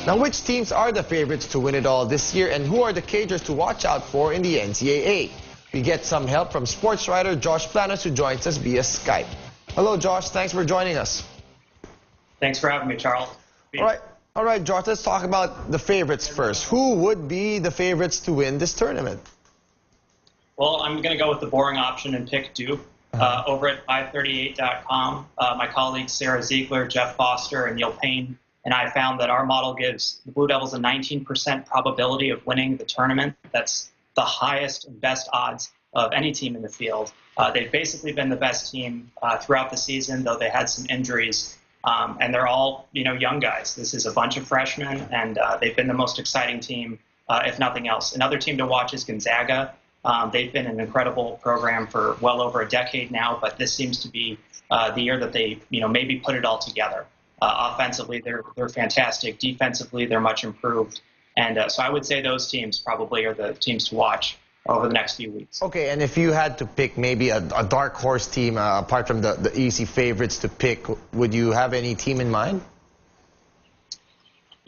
Now, which teams are the favorites to win it all this year, and who are the cagers to watch out for in the NCAA? We get some help from sports writer Josh Planos, who joins us via Skype. Hello, Josh. Thanks for joining us. Thanks for having me, Charles. All right, Josh. Let's talk about the favorites first. Who would be the favorites to win this tournament? Well, I'm going to go with the boring option and pick Duke. Over at 538.com, my colleagues Sarah Ziegler, Jeff Foster, and Neil Payne and I found that our model gives the Blue Devils a 19% probability of winning the tournament. That's the highest and best odds of any team in the field. They've basically been the best team throughout the season, though they had some injuries. And they're all, young guys. This is a bunch of freshmen, and they've been the most exciting team, if nothing else. Another team to watch is Gonzaga. They've been an incredible program for well over a decade now, but this seems to be the year that they, maybe put it all together. Offensively, they're fantastic. Defensively, they're much improved. And so I would say those teams probably are the teams to watch over the next few weeks. Okay, and if you had to pick maybe a dark horse team, apart from the easy favorites to pick, would you have any team in mind?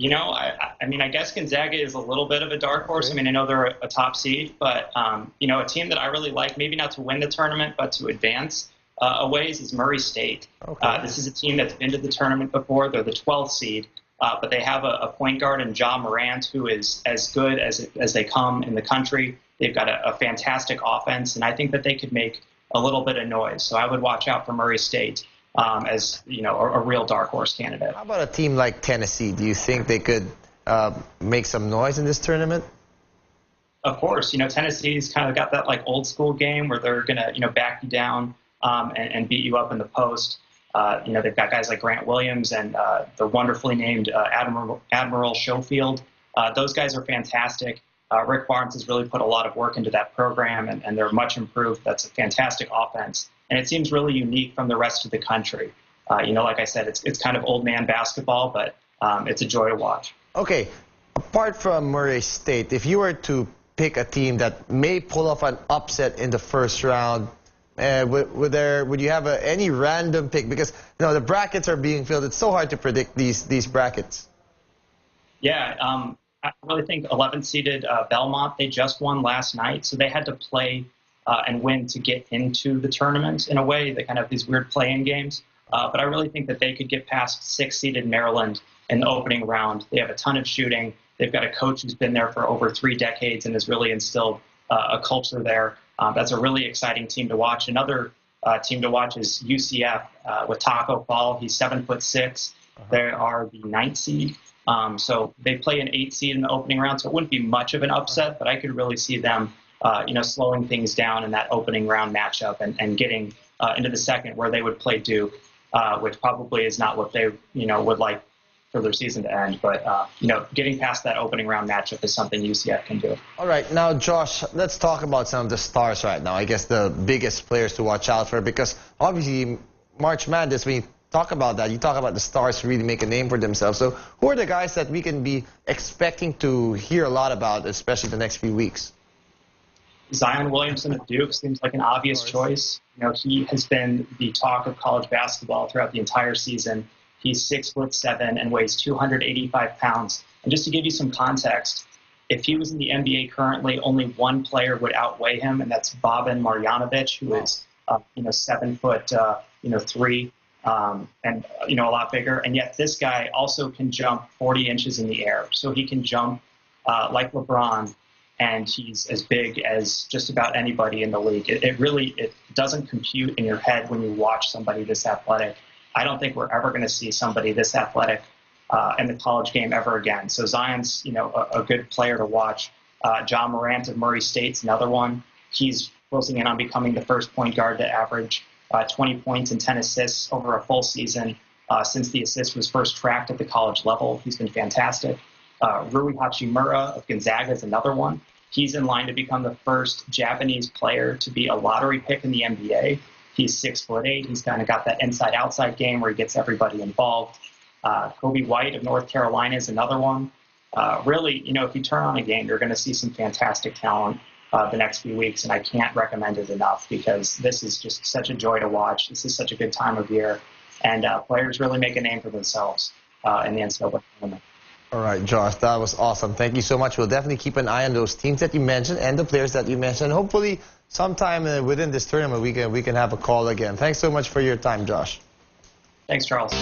I guess Gonzaga is a little bit of a dark horse. I know they're a top seed, but, a team that I really like, maybe not to win the tournament, but to advance a ways is Murray State. Okay. This is a team that's been to the tournament before. They're the 12th seed, but they have a point guard in Ja Morant who is as good as they come in the country. They've got a fantastic offense, and I think that they could make a little bit of noise. So I would watch out for Murray State as a real dark horse candidate. How about a team like Tennessee? Do you think they could make some noise in this tournament? Of course. Tennessee's kind of got that old school game where they're going to back you down and beat you up in the post. They've got guys like Grant Williams and the wonderfully named Admiral Schofield. Those guys are fantastic. Rick Barnes has really put a lot of work into that program, and they're much improved. That's a fantastic offense. And it seems really unique from the rest of the country. Like I said, it's kind of old man basketball, but it's a joy to watch. Okay, apart from Murray State, if you were to pick a team that may pull off an upset in the first round, would you have any random pick? Because the brackets are being filled. It's so hard to predict these brackets. Yeah, I really think 11th seeded Belmont, they just won last night, so they had to play and win to get into the tournament in a way. They kind of have these weird play-in games. But I really think that they could get past 6th seeded Maryland in the opening round. They have a ton of shooting. They've got a coach who's been there for over 3 decades and has really instilled a culture there. That's a really exciting team to watch. Another team to watch is UCF with Taco Fall. He's 7'6". They are the 9th seed. So they play an 8th seed in the opening round, so it wouldn't be much of an upset, but I could really see them, slowing things down in that opening round matchup and getting into the second where they would play Duke, which probably is not what they, would like for their season to end. But, getting past that opening round matchup is something UCF can do. All right. Now, Josh, let's talk about some of the stars right now. I guess the biggest players to watch out for, because obviously March Madness, when you talk about that, you talk about the stars who really make a name for themselves. So who are the guys that we can be expecting to hear a lot about, especially the next few weeks? Zion Williamson of Duke seems like an obvious choice. He has been the talk of college basketball throughout the entire season. He's 6'7" and weighs 285 pounds. And just to give you some context, if he was in the NBA currently, only one player would outweigh him, and that's Boban Marjanovic, who is 7'3", and a lot bigger. And yet this guy also can jump 40 inches in the air. So he can jump like LeBron, and he's as big as just about anybody in the league. It doesn't compute in your head when you watch somebody this athletic. I don't think we're ever going to see somebody this athletic in the college game ever again. So Zion's, a good player to watch. Ja Morant of Murray State's another one. He's closing in on becoming the first point guard to average 20 points and 10 assists over a full season since the assist was first tracked at the college level. He's been fantastic. Rui Hachimura of Gonzaga is another one. He's in line to become the first Japanese player to be a lottery pick in the NBA. He's 6'8". He's kind of got that inside-outside game where he gets everybody involved. Kobe White of North Carolina is another one. Really, if you turn on a game, you're going to see some fantastic talent the next few weeks, and I can't recommend it enough because this is just such a joy to watch. This is such a good time of year, and players really make a name for themselves in the NCAA Tournament. All right, Josh, that was awesome. Thank you so much. We'll definitely keep an eye on those teams that you mentioned and the players that you mentioned. Hopefully, sometime within this tournament, we can have a call again. Thanks so much for your time, Josh. Thanks, Charles.